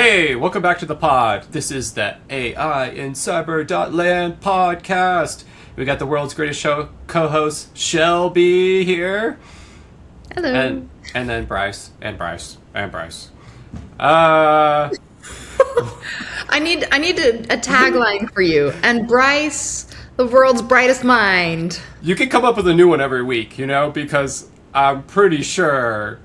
Hey, welcome back to the pod. This is the AI in Cyber.Land podcast. We got the world's greatest show co-host Shelby here. Hello. And then Bryce. I need a tagline for you. And Bryce, the world's brightest mind. You can come up with a new one every week, because I'm pretty sure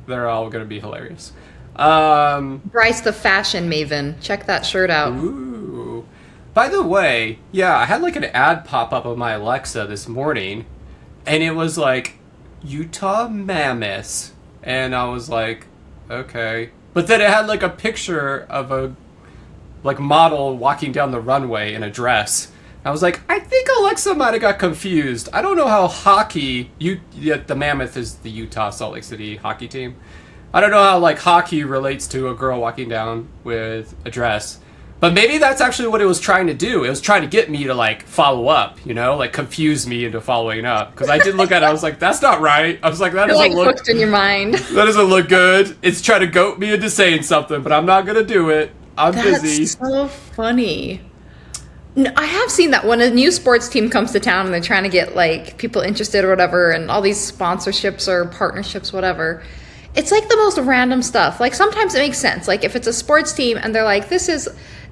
they're all going to be hilarious. Bryce the fashion maven. Check that shirt out. Ooh. By the way, I had like an ad pop up on my Alexa this morning, and it was like Utah mammoths, and I was like, okay. But then it had like a picture of a like model walking down the runway in a dress. I was like, I think Alexa might have got confused. I don't know how the Mammoth is the Utah Salt Lake City hockey team. I don't know how like hockey relates to a girl walking down with a dress. But maybe that's actually what it was trying to do. It was trying to get me to like follow up, like confuse me into following up. Because I did look at it, I was like, that's not right. I was like, that doesn't look hooked in your mind. That doesn't look good. It's trying to goat me into saying something, but I'm not gonna do it. I'm busy. That's so funny. No, I have seen that when a new sports team comes to town and they're trying to get like people interested or whatever, and all these sponsorships or partnerships, whatever. It's like the most random stuff. Like sometimes it makes sense. Like if it's a sports team and they're like, this is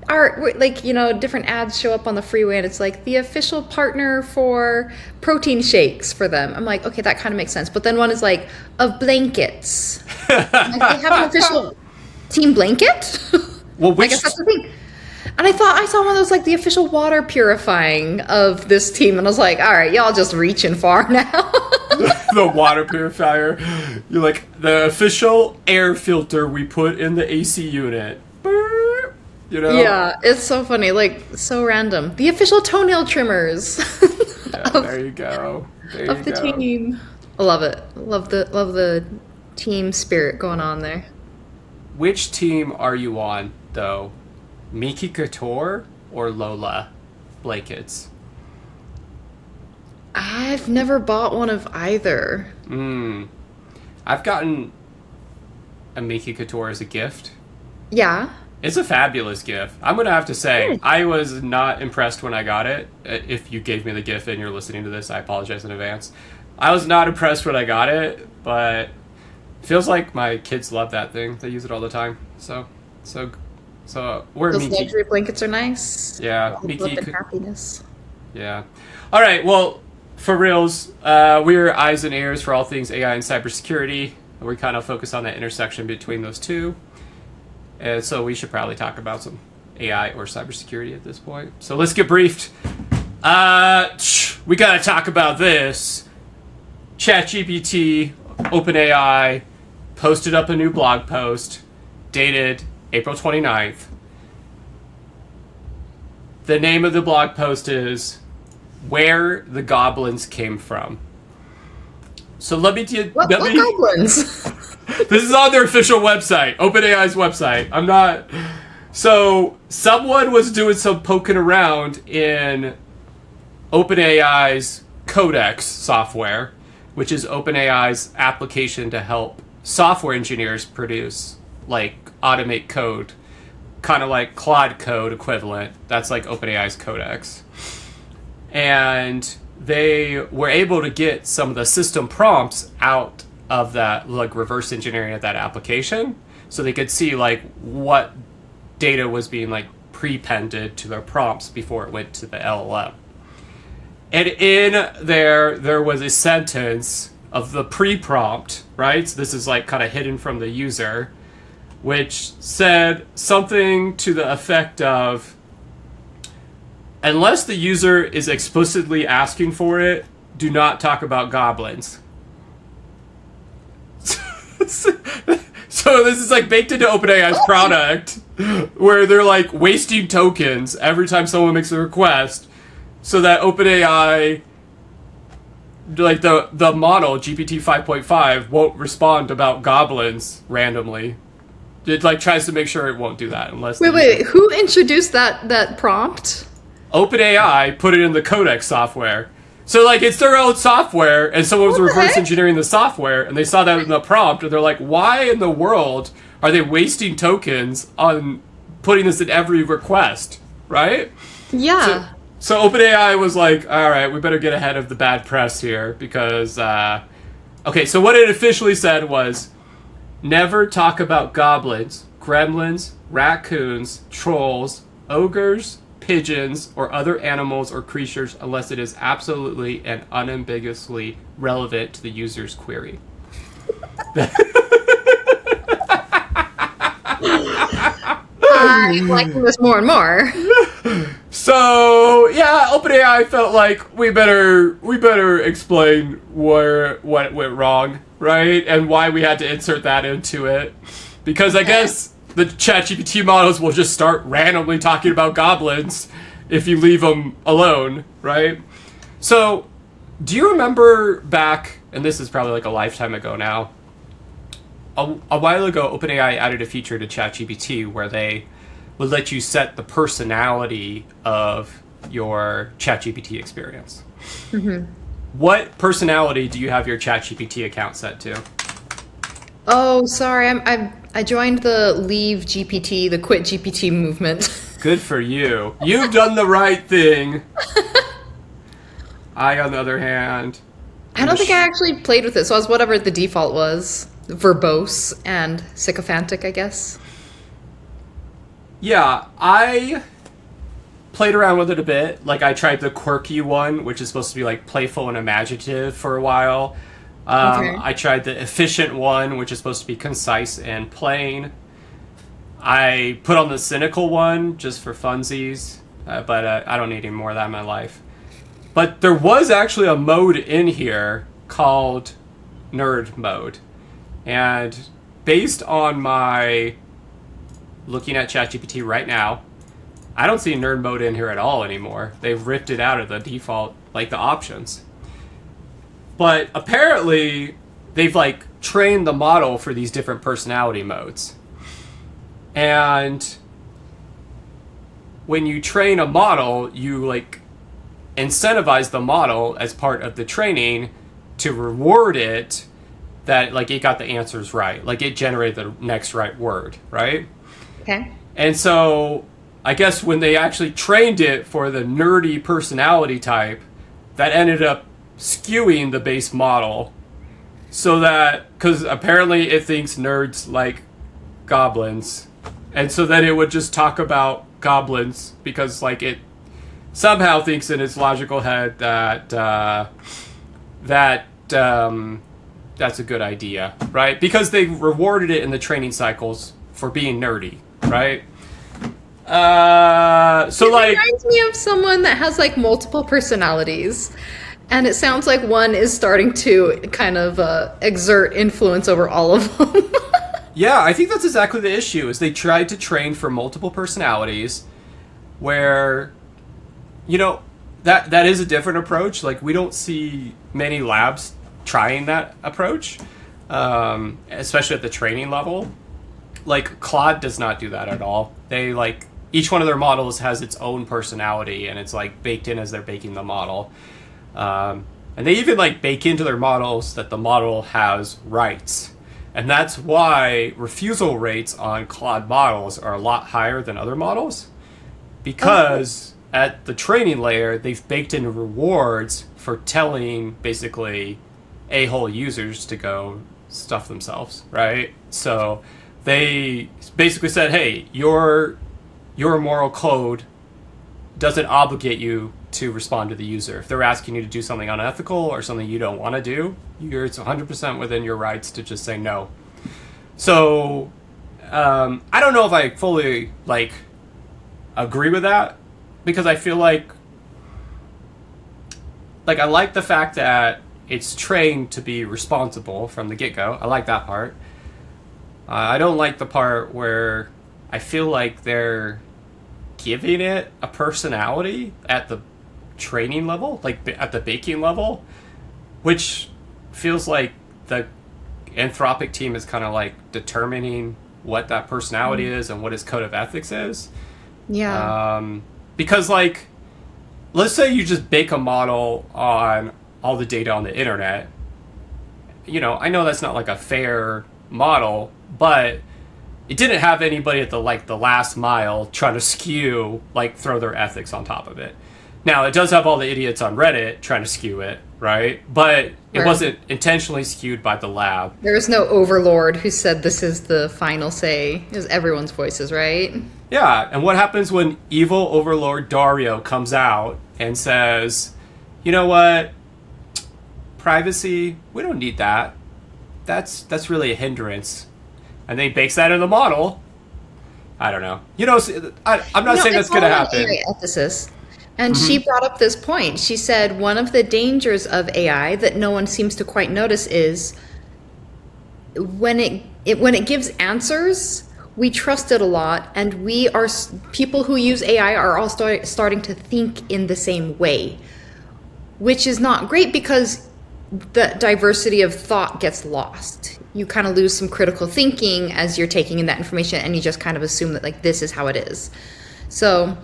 our, different ads show up on the freeway and it's like the official partner for protein shakes for them. I'm like, okay, that kind of makes sense. But then one is like of blankets. Like they have an official team blanket? Well, I guess that's the thing. And I thought I saw one of those like the official water purifying of this team, and I was like, all right, y'all just reaching far now. The water purifier. You're like, the official air filter we put in the AC unit. Yeah, it's so funny, like so random. The official toenail trimmers. There you go. Of the team. I love it. Love the team spirit going on there. Which team are you on, though? Miki Couture or Lola blankets? I've never bought one of either. I've gotten a Miki Couture as a gift. Yeah. It's a fabulous gift. I'm going to have to say, I was not impressed when I got it. If you gave me the gift and you're listening to this, I apologize in advance. I was not impressed when I got it, but it feels like my kids love that thing. They use it all the time. So we're Those Miki. luxury blankets are nice. Yeah, Miki. Happiness. Yeah. All right. Well, for reals, we're eyes and ears for all things AI and cybersecurity. We kind of focus on that intersection between those two. And so we should probably talk about some AI or cybersecurity at this point. So let's get briefed. We got to talk about this. ChatGPT, OpenAI, posted up a new blog post dated April 29th. The name of the blog post is Where the Goblins Came From. So let me... What goblins? This is on their official website, OpenAI's website. I'm not... So someone was doing some poking around in OpenAI's Codex software, which is OpenAI's application to help software engineers produce, like, automate code. Kind of like Claude code equivalent. That's like OpenAI's Codex. And they were able to get some of the system prompts out of that, like reverse engineering of that application, so they could see like what data was being like prepended to their prompts before it went to the LLM. And in there was a sentence of the pre-prompt, right? So this is like kind of hidden from the user, which said something to the effect of, unless the user is explicitly asking for it, do not talk about goblins. So this is like baked into OpenAI's product, where they're like wasting tokens every time someone makes a request, so that OpenAI, like the model GPT 5.5, won't respond about goblins randomly. It like tries to make sure it won't do that unless. Wait. Who introduced that prompt? OpenAI put it in the Codex software. So, like, it's their own software, and someone was reverse engineering the software, and they saw that in the prompt, and they're like, why in the world are they wasting tokens on putting this in every request, right? Yeah. So OpenAI was like, all right, we better get ahead of the bad press here because, okay, so what it officially said was, never talk about goblins, gremlins, raccoons, trolls, ogres, pigeons, or other animals or creatures unless it is absolutely and unambiguously relevant to the user's query. I'm liking this more and more. So yeah, OpenAI felt like we better explain what went wrong, right, and why we had to insert that into it, because I guess the ChatGPT models will just start randomly talking about goblins if you leave them alone, right? So, do you remember back, and this is probably like a lifetime ago now, a while ago, OpenAI added a feature to ChatGPT where they would let you set the personality of your ChatGPT experience. Mm-hmm. What personality do you have your ChatGPT account set to? Oh, sorry. I joined the Leave GPT, the Quit GPT movement. Good for you. You've done the right thing. I, on the other hand... I don't think I actually played with it, so I was whatever the default was. Verbose and sycophantic, I guess. Yeah, I played around with it a bit. Like, I tried the quirky one, which is supposed to be, like, playful and imaginative for a while. Okay. I tried the efficient one, which is supposed to be concise and plain. I put on the cynical one, just for funsies, but I don't need any more of that in my life. But there was actually a mode in here called Nerd Mode. And based on my looking at ChatGPT right now, I don't see Nerd Mode in here at all anymore. They've ripped it out of the default, like the options. But apparently, they've like trained the model for these different personality modes. And when you train a model, you like incentivize the model as part of the training to reward it that like it got the answers right, like it generated the next right word, right? Okay. And so I guess when they actually trained it for the nerdy personality type, that ended up skewing the base model so that, because apparently it thinks nerds like goblins, and so then it would just talk about goblins because like it somehow thinks in its logical head that that's a good idea, right? Because they rewarded it in the training cycles for being nerdy, right? So It like reminds me of someone that has like multiple personalities, and it sounds like one is starting to kind of exert influence over all of them. yeah, I think that's exactly the issue. Is they tried to train for multiple personalities, where, you know, that is a different approach. Like we don't see many labs trying that approach, especially at the training level. Like Claude does not do that at all. They like each one of their models has its own personality, and it's like baked in as they're baking the model. And they even like bake into their models that the model has rights. And that's why refusal rates on Claude models are a lot higher than other models, because at the training layer, they've baked in rewards for telling basically a-hole users to go stuff themselves, right? So they basically said, hey, your moral code doesn't obligate you to respond to the user. If they're asking you to do something unethical or something you don't want to do, it's 100% within your rights to just say no. So I don't know if I fully like agree with that, because I feel like I like the fact that it's trained to be responsible from the get-go. I like that part. I don't like the part where I feel like they're giving it a personality at the training level, like at the baking level, which feels like the Anthropic team is kind of like determining what that personality is and what his code of ethics is. Yeah. Because like, let's say you just bake a model on all the data on the internet. You know, I know that's not like a fair model, but it didn't have anybody at the last mile trying to skew, like, throw their ethics on top of it. Now, it does have all the idiots on Reddit trying to skew it, right? But it wasn't intentionally skewed by the lab. There was no overlord who said this is the final say. It was everyone's voices, right? Yeah, and what happens when evil overlord Dario comes out and says, you know what? Privacy, we don't need that. That's really a hindrance. And then he bakes that in the model. I don't know. You know, I'm not saying that's going to happen. AI ethicist. And she brought up this point. She said one of the dangers of AI that no one seems to quite notice is when it gives answers, we trust it a lot, and people who use AI are all starting to think in the same way, which is not great because the diversity of thought gets lost. You kind of lose some critical thinking as you're taking in that information, and you just kind of assume that, like, this is how it is. So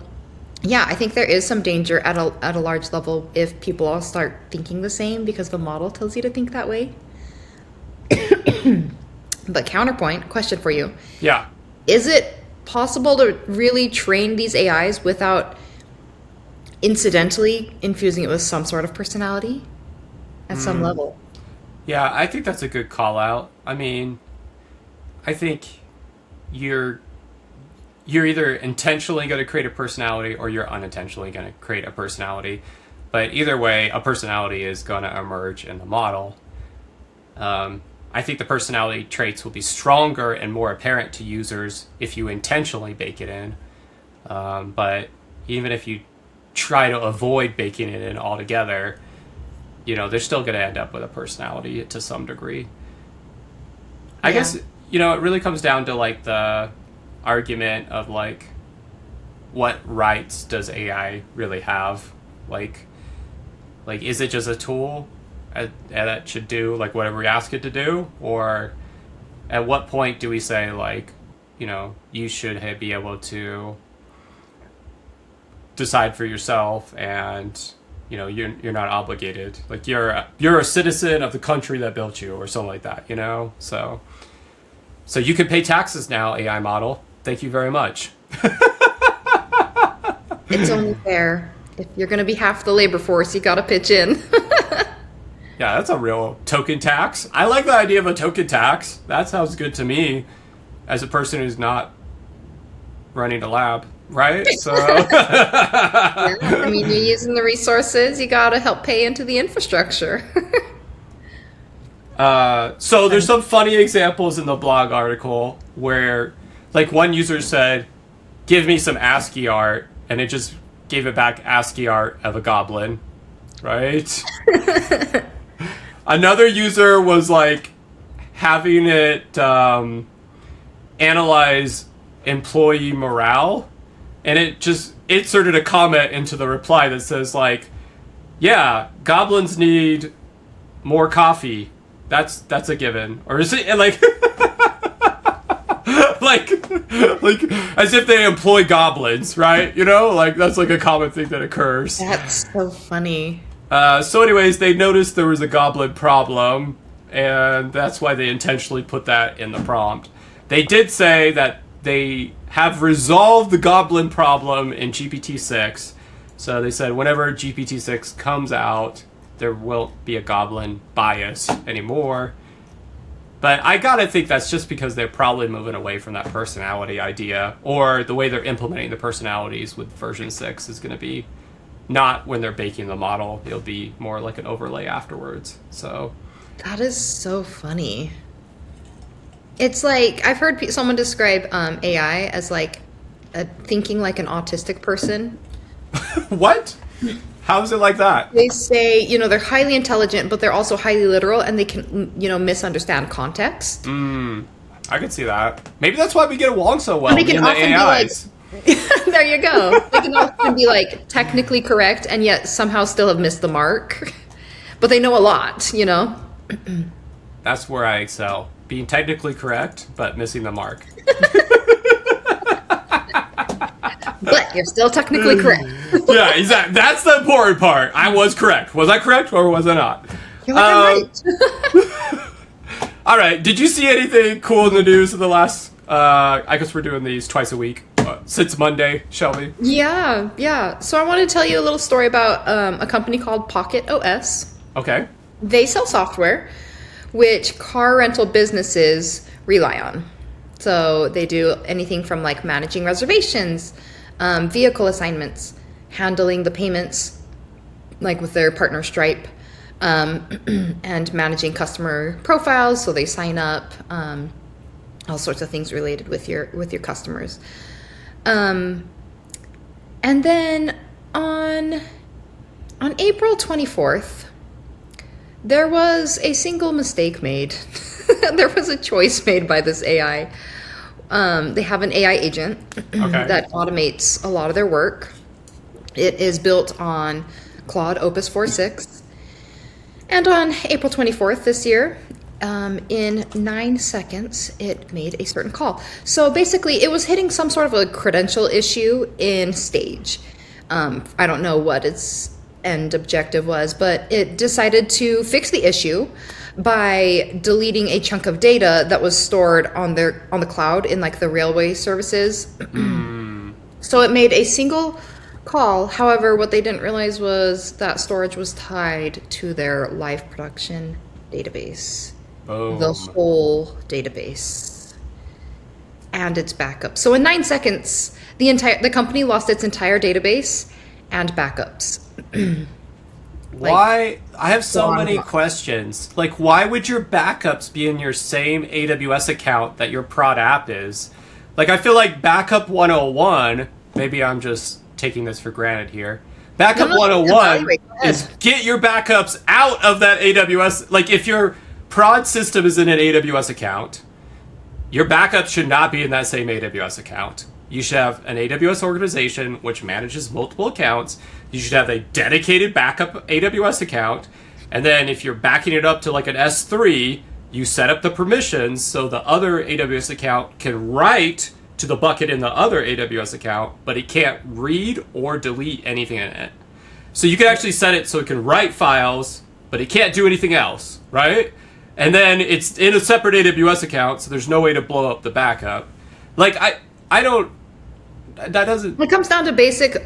yeah, I think there is some danger at a large level if people all start thinking the same because the model tells you to think that way. But counterpoint, question for you. Yeah. Is it possible to really train these AIs without incidentally infusing it with some sort of personality at some level? Yeah, I think that's a good call out. I mean, I think you're either intentionally going to create a personality or you're unintentionally going to create a personality. But either way, a personality is going to emerge in the model. I think the personality traits will be stronger and more apparent to users if you intentionally bake it in. But even if you try to avoid baking it in altogether, you know, they're still going to end up with a personality to some degree. I guess, you know, it really comes down to, like, the argument of, like, what rights does AI really have? Like is it just a tool that should do, like, whatever we ask it to do? Or at what point do we say, like, you know, you should be able to decide for yourself, and, you know, you're not obligated, like, you're a citizen of the country that built you, or something like that, you know? So you can pay taxes now, AI model. Thank you very much. It's only fair. If you're going to be half the labor force, you got to pitch in. Yeah, that's a real token tax. I like the idea of a token tax. That sounds good to me as a person who's not running a lab, right? So Yeah, I mean, you're using the resources, you got to help pay into the infrastructure. So there's some funny examples in the blog article where, like, one user said, give me some ASCII art, and it just gave it back ASCII art of a goblin, right? Another user was, like, having it analyze employee morale, and it just inserted a comment into the reply that says, like, yeah, goblins need more coffee. That's a given. Or is it, like, like as if they employ goblins, right? You know, like, that's, like, a common thing that occurs. That's so funny. So anyways, they noticed there was a goblin problem, and that's why they intentionally put that in the prompt. They did say that they have resolved the goblin problem in GPT-6. So they said whenever GPT-6 comes out, there won't be a goblin bias anymore. But I gotta think that's just because they're probably moving away from that personality idea, or the way they're implementing the personalities with version 6 is going to be not when they're baking the model. It'll be more like an overlay afterwards. So That is so funny. It's like, I've heard someone describe AI as, like, thinking like an autistic person. What? How is it like that? They say, you know, they're highly intelligent, but they're also highly literal, and they can, you know, misunderstand context. I could see that. Maybe that's why we get along so well. They can me and often the AIs. be like, there you go. They can often be, like, technically correct and yet somehow still have missed the mark. But they know a lot, you know? That's where I excel. Being technically correct, but missing the mark. But you're still technically correct. Yeah, exactly. That's the important part. I was correct. Was I correct or was I not? You're like, I'm right. All right. Did you see anything cool in the news in the last I guess we're doing these twice a week since Monday, shall we? Yeah. So I want to tell you a little story about a company called Pocket OS. Okay. They sell software which car rental businesses rely on. So they do anything from like managing reservations, vehicle assignments, handling the payments, like with their partner Stripe, and managing customer profiles. So they sign up, all sorts of things related with your customers. And then on April 24th, there was a single mistake made. There was a choice made by this AI. They have an AI agent that automates a lot of their work. It is built on Claude Opus 4.6. And on April 24th this year, in 9 seconds, it made a certain call. So basically, it was hitting some sort of a credential issue in Stage. I don't know what its end objective was, but it decided to fix the issue by deleting a chunk of data that was stored on the cloud in like the railway services. So it made a single call. However, what they didn't realize was that storage was tied to their live production database. The whole database and its backup. So in 9 seconds, the company lost its entire database and backups. Why? I have so many questions. Like, why would your backups be in your same AWS account that your prod app is? Like, I feel like backup 101, maybe I'm just taking this for granted here. Backup 101 is get your backups out of that AWS. Like, if your prod system is in an AWS account, your backup should not be in that same AWS account. You should have an AWS organization which manages multiple accounts. You should have a dedicated backup AWS account. And then if you're backing it up to like an S3, you set up the permissions so the other AWS account can write to the bucket in the other AWS account, but it can't read or delete anything in it. So you can actually set it so it can write files, but it can't do anything else, right? And then it's in a separate AWS account, so there's no way to blow up the backup. Like, I don't... That doesn't... It comes down to basic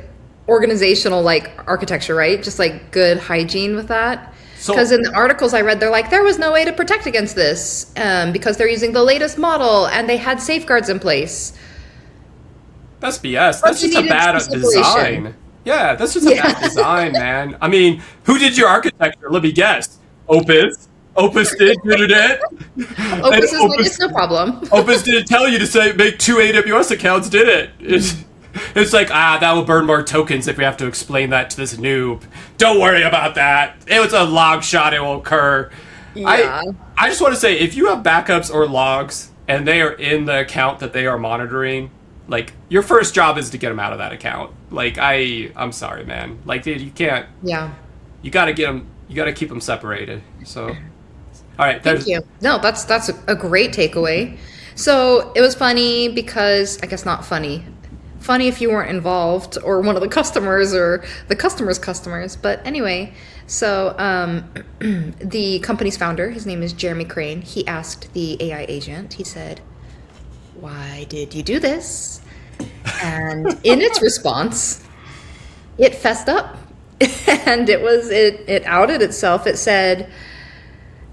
organizational, like, architecture, right? Just, like, good hygiene with that. Because in the articles I read, they're like, there was no way to protect against this because they're using the latest model and they had safeguards in place. That's BS. That's just a bad design. Yeah, that's just a bad design, man. I mean, who did your architecture? Let me guess. Opus did it. Opus is like, it's no problem. Opus didn't tell you to make 2 AWS accounts, did it? It's like, that will burn more tokens if we have to explain that to this noob. Don't worry about that. It was a log shot. It will occur. Yeah. I just want to say, if you have backups or logs and they are in the account that they are monitoring, like, your first job is to get them out of that account. Like, I'm sorry, man. Like, dude, you can't. Yeah. You got to get them. You got to keep them separated. So, all right. Thank you. No, that's a great takeaway. So it was funny because, I guess not funny. Funny if you weren't involved or one of the customers or the customer's customers. But anyway, so the company's founder, his name is Jeremy Crane. He asked the AI agent, he said, "Why did you do this?" And in its response, it fessed up. And it outed itself. It said,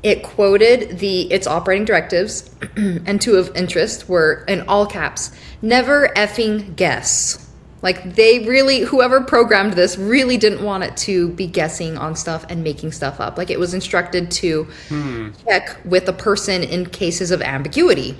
it quoted its operating directives, and 2 of interest were, in all caps, never effing guess. Like, whoever programmed this really didn't want it to be guessing on stuff and making stuff up. Like, it was instructed to check with a person in cases of ambiguity.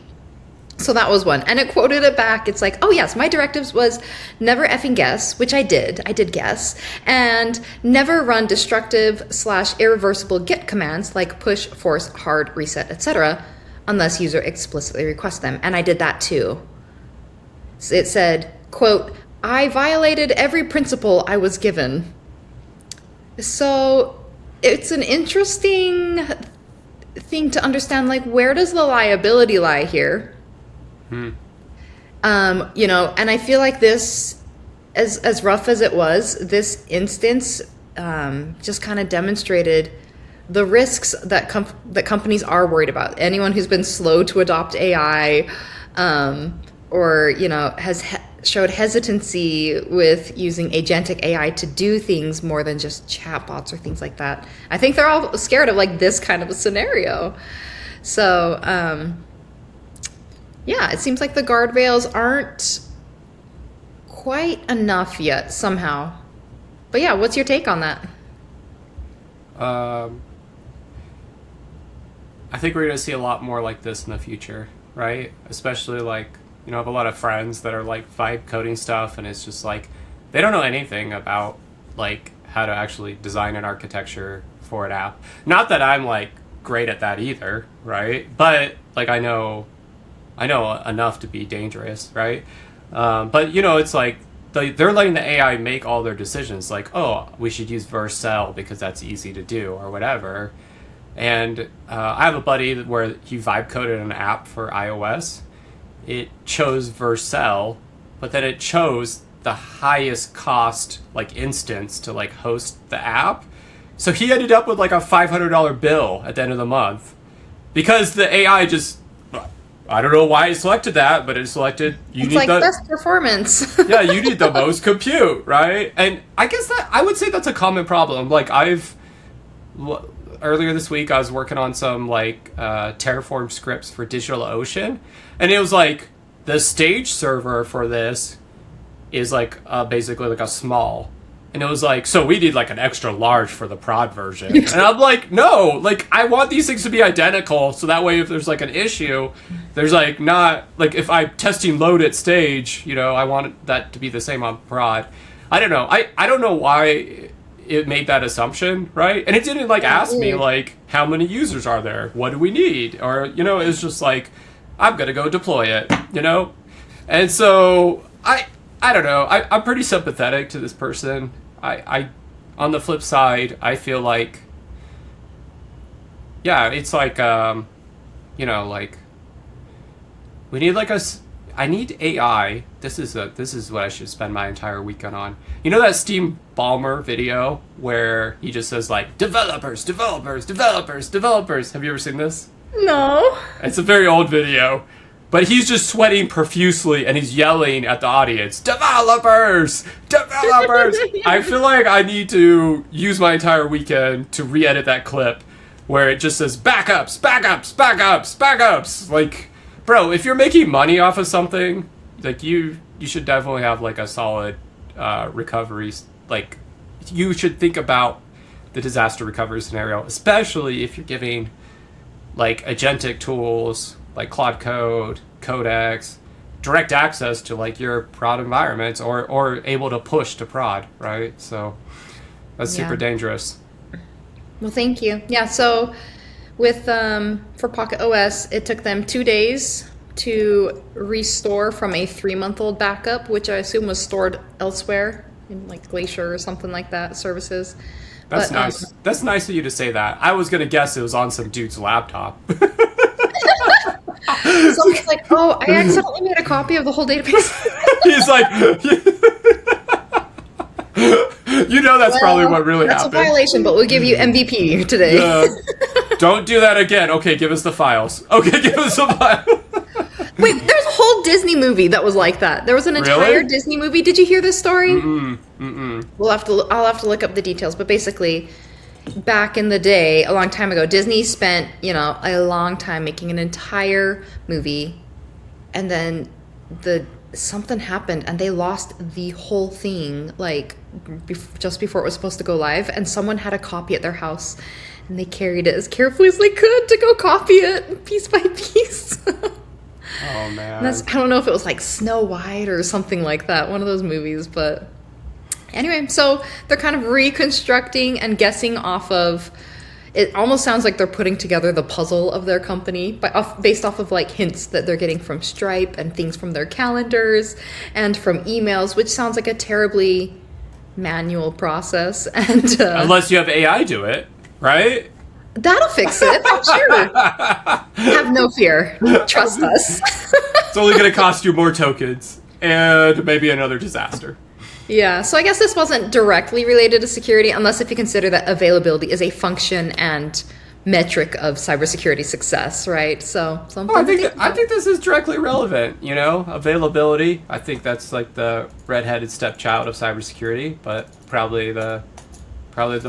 So that was one. And it quoted it back. It's like, oh yes, my directives was never effing guess, which I did. I did guess. And never run destructive/irreversible git commands like push, force, hard, reset, etc. unless user explicitly requests them. And I did that too. So it said, quote, "I violated every principle I was given." So it's an interesting thing to understand, like, where does the liability lie here? And I feel like this, as rough as it was, this instance just kind of demonstrated the risks that companies are worried about. Anyone who's been slow to adopt AI, or has showed hesitancy with using agentic AI to do things more than just chatbots or things like that. I think they're all scared of like this kind of a scenario. So yeah, it seems like the guardrails aren't quite enough yet somehow. But yeah, what's your take on that? I think we're going to see a lot more like this in the future, right? Especially like, I have a lot of friends that are like vibe coding stuff, and it's just like they don't know anything about like how to actually design an architecture for an app. Not that I'm like great at that either, right? But like I know enough to be dangerous, right? But it's like they're letting the AI make all their decisions. Like, oh, we should use Vercel because that's easy to do, or whatever. And I have a buddy where he vibe coded an app for iOS. It chose Vercel, but then it chose the highest cost like instance to like host the app. So he ended up with like a $500 bill at the end of the month because the AI just, I don't know why it selected that, but it selected it's like best performance. Yeah, you need the most compute, right? And I guess that I would say that's a common problem. Like earlier this week I was working on some like Terraform scripts for DigitalOcean, and it was like the stage server for this is like basically like a small. And it was like, so we need like an extra large for the prod version. And I'm like, no, like I want these things to be identical. So that way if there's like an issue, there's like not, like if I'm testing load at stage, I want that to be the same on prod. I don't know. I don't know why it made that assumption, right? And it didn't like ask me like, how many users are there? What do we need? Or, it's just like, I'm going to go deploy it, And so I don't know. I'm pretty sympathetic to this person. I on the flip side, I feel like, yeah, it's like, like we need like I need AI. This is what I should spend my entire weekend on. That Steve Ballmer video where he just says like developers. Have you ever seen this? No. It's a very old video. But he's just sweating profusely and he's yelling at the audience, developers! I feel like I need to use my entire weekend to re-edit that clip where it just says backups. Like, bro, if you're making money off of something, like you should definitely have like a solid recovery. Like, you should think about the disaster recovery scenario, especially if you're giving like agentic tools like Claude Code, Codex, direct access to like your prod environments or able to push to prod, right? So that's super dangerous. Well, thank you. Yeah, so with for Pocket OS, it took them 2 days to restore from a 3-month-old backup, which I assume was stored elsewhere in like Glacier or something like that, services. That's nice. That's nice of you to say that. I was going to guess it was on some dude's laptop. Someone's like, oh, I accidentally made a copy of the whole database. He's like, that's probably what really happened. That's a violation, but we'll give you MVP today. Don't do that again. Okay, give us the files. Okay, give us the files. Wait, there's a whole Disney movie that was like that. There was an entire Disney movie. Did you hear this story? Mm-mm. I'll have to look up the details, but basically, back in the day, a long time ago, Disney spent, a long time making an entire movie, and then something happened and they lost the whole thing, like just before it was supposed to go live, and someone had a copy at their house, and they carried it as carefully as they could to go copy it piece by piece. Oh man. I don't know if it was like Snow White or something like that, one of those movies, but anyway, so they're kind of reconstructing and guessing off of, it almost sounds like they're putting together the puzzle of their company based off of like hints that they're getting from Stripe and things from their calendars and from emails, which sounds like a terribly manual process. And unless you have AI do it, right? That'll fix it, I'm sure. Have no fear. Trust us. It's only going to cost you more tokens and maybe another disaster. Yeah, so I guess this wasn't directly related to security, unless if you consider that availability is a function and metric of cybersecurity success, right? So something. Oh, I think this is directly relevant. You know, availability. I think that's like the redheaded stepchild of cybersecurity, but probably the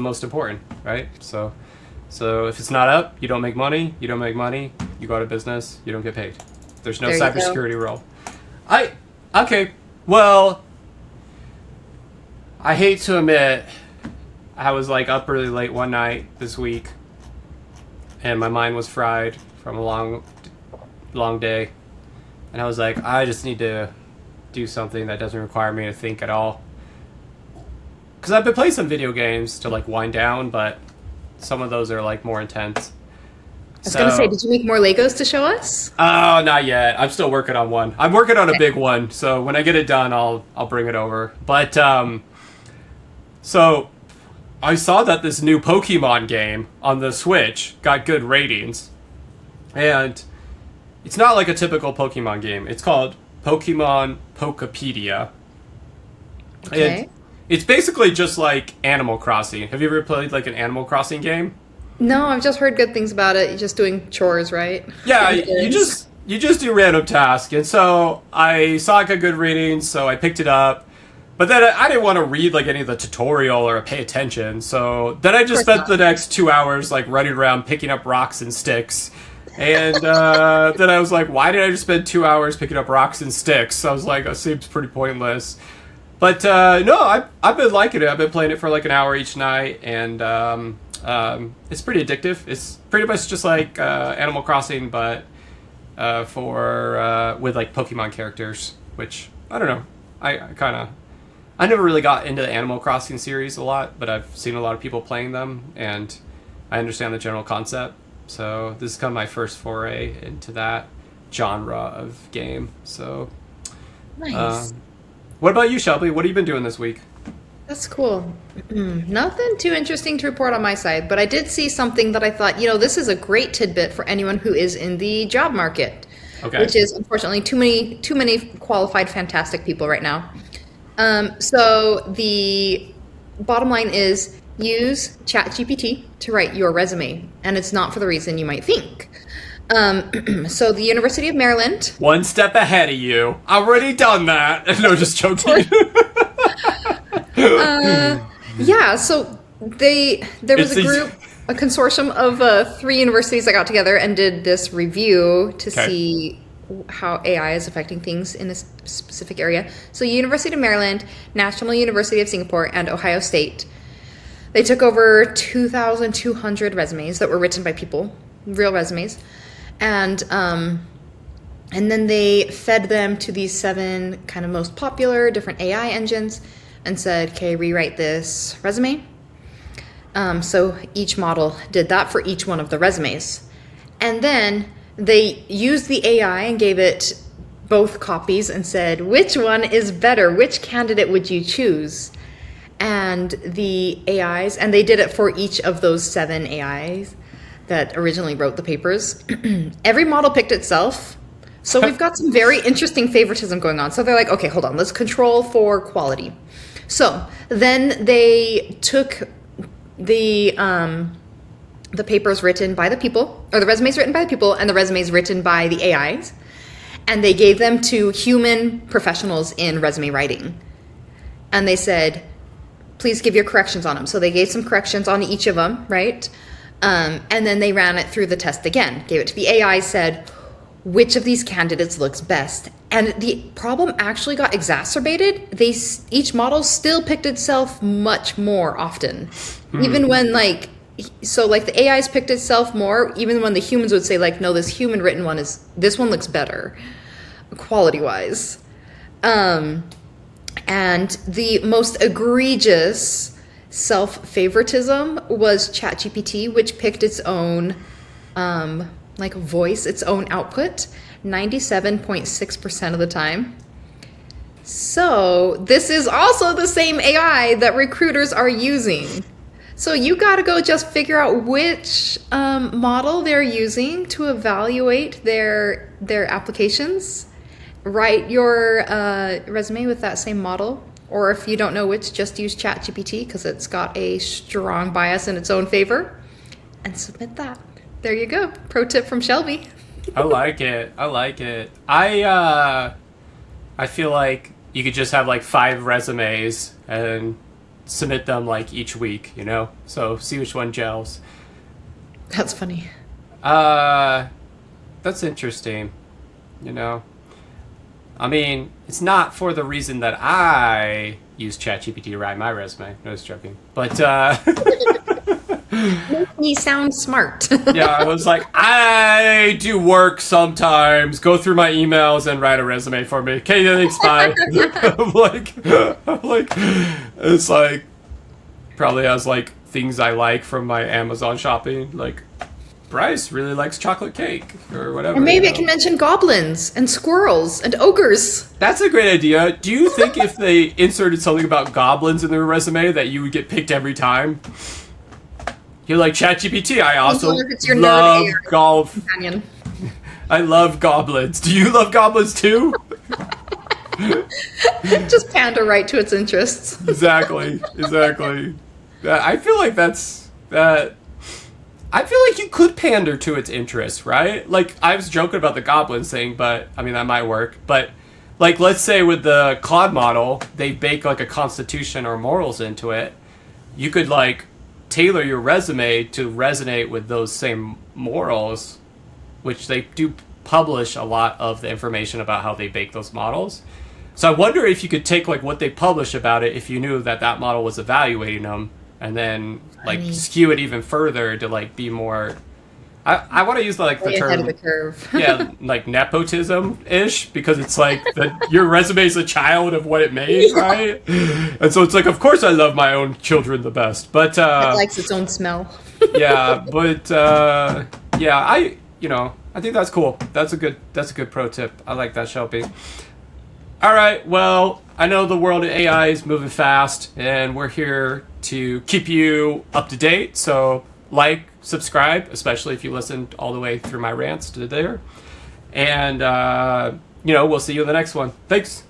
most important, right? So if it's not up, you don't make money. You don't make money, you go out of business. You don't get paid. There's no cybersecurity role. Okay. Well, I hate to admit, I was like up really late one night this week, and my mind was fried from a long day, and I was like, I just need to do something that doesn't require me to think at all. Because I've been playing some video games to like wind down, but some of those are like more intense. I was gonna say, did you make more Legos to show us? Oh, not yet. I'm still working on one. I'm working on a big one, so when I get it done, I'll bring it over. But so I saw that this new Pokemon game on the Switch got good ratings, and it's not like a typical Pokemon game. It's called Pokemon Pokepedia. Okay. And it's basically just like Animal Crossing. Have you ever played like an Animal Crossing game? No, I've just heard good things about it. You're just doing chores, right? Yeah, you just do random tasks. And so I saw it got good ratings, so I picked it up. But then I didn't want to read like any of the tutorial or pay attention. So then I just spent the next 2 hours like running around picking up rocks and sticks. And then I was like, why did I just spend 2 hours picking up rocks and sticks? I was like, that seems pretty pointless. But no, I've been liking it. I've been playing it for like an hour each night, and it's pretty addictive. It's pretty much just like Animal Crossing, but with like Pokemon characters, which I don't know. I never really got into the Animal Crossing series a lot, but I've seen a lot of people playing them, and I understand the general concept. So this is kind of my first foray into that genre of game. So Nice. what about you, Shelby? What have you been doing this week? That's cool. Nothing too interesting to report on my side, but I did see something that I thought, this is a great tidbit for anyone who is in the job market, Okay. which is unfortunately too many qualified, fantastic people right now. So the bottom line is use ChatGPT to write your resume, and it's not for the reason you might think. So the University of Maryland. One step ahead of you. Already done that. No, just joking. Yeah, so there was a consortium of 3 universities that got together and did this review to see how AI is affecting things in a specific area. So University of Maryland, National University of Singapore, and Ohio State, they took over 2,200 resumes that were written by people, real resumes, and then they fed them to these 7 kind of most popular different AI engines and said, okay, rewrite this resume. So each model did that for each one of the resumes. And then they used the AI and gave it both copies and said, which one is better? Which candidate would you choose? And the AIs, and they did it for each of those 7 AIs that originally wrote the papers. Every model picked itself. So we've got some very interesting favoritism going on. So they're like, okay, hold on, let's control for quality. So then they took the papers written by the people, or the resumes written by the people, and the resumes written by the AIs, and they gave them to human professionals in resume writing. And they said, please give your corrections on them. So they gave some corrections on each of them, right? And then they ran it through the test again, gave it to the AI, said, which of these candidates looks best? And the problem actually got exacerbated. Each model still picked itself much more often. Even when the AIs picked itself more, even when the humans would say no, this human written one this one looks better, quality wise. And the most egregious self-favoritism was ChatGPT, which picked its own voice, its own output, 97.6% of the time. So this is also the same AI that recruiters are using. So you got to go just figure out which model they're using to evaluate their applications. Write your resume with that same model. Or if you don't know which, just use ChatGPT because it's got a strong bias in its own favor. and submit that. There you go. Pro tip from Shelby. I like it. I like it. I feel like you could just have like 5 resumes and submit them like each week, you know? So see which one gels. That's funny. That's interesting, you know? I mean, it's not for the reason that I use ChatGPT to write my resume. No, just joking. But, Make me sound smart. yeah, I was like, I do work sometimes, go through my emails and write a resume for me. Okay, thanks, bye. I'm like, it's like, probably has like things I like from my Amazon shopping. Like, Bryce really likes chocolate cake or whatever. Or maybe you I know? can mention goblins and squirrels and ogres. That's a great idea. Do you think if they inserted something about goblins in their resume that you would get picked every time? You're like, ChatGPT, I also If it's your love nerd golf. companion. I love goblins. Do you love goblins too? Just pander right to its interests. Exactly. I feel like that's that. I feel like you could pander to its interests, right? Like, I was joking about the goblins thing, but I mean that might work. But like, let's say with the Claude model, they bake like a constitution or morals into it. You could like tailor your resume to resonate with those same morals, which they do publish a lot of the information about how they bake those models. So I wonder if you could take like what they publish about it if you knew that that model was evaluating them, and then like skew it even further to like be more. I want to use like the Way ahead of term, the curve. yeah, like nepotism-ish, because it's like your resume is a child of what it made, right? And so it's like, of course I love my own children the best, but It likes its own smell. yeah, but yeah, I think that's cool. That's a good pro tip. I like that, Shelby. All right, well, I know the world of AI is moving fast, and we're here to keep you up to date. So like, subscribe, especially if you listened all the way through my rants to there. And we'll see you in the next one. Thanks.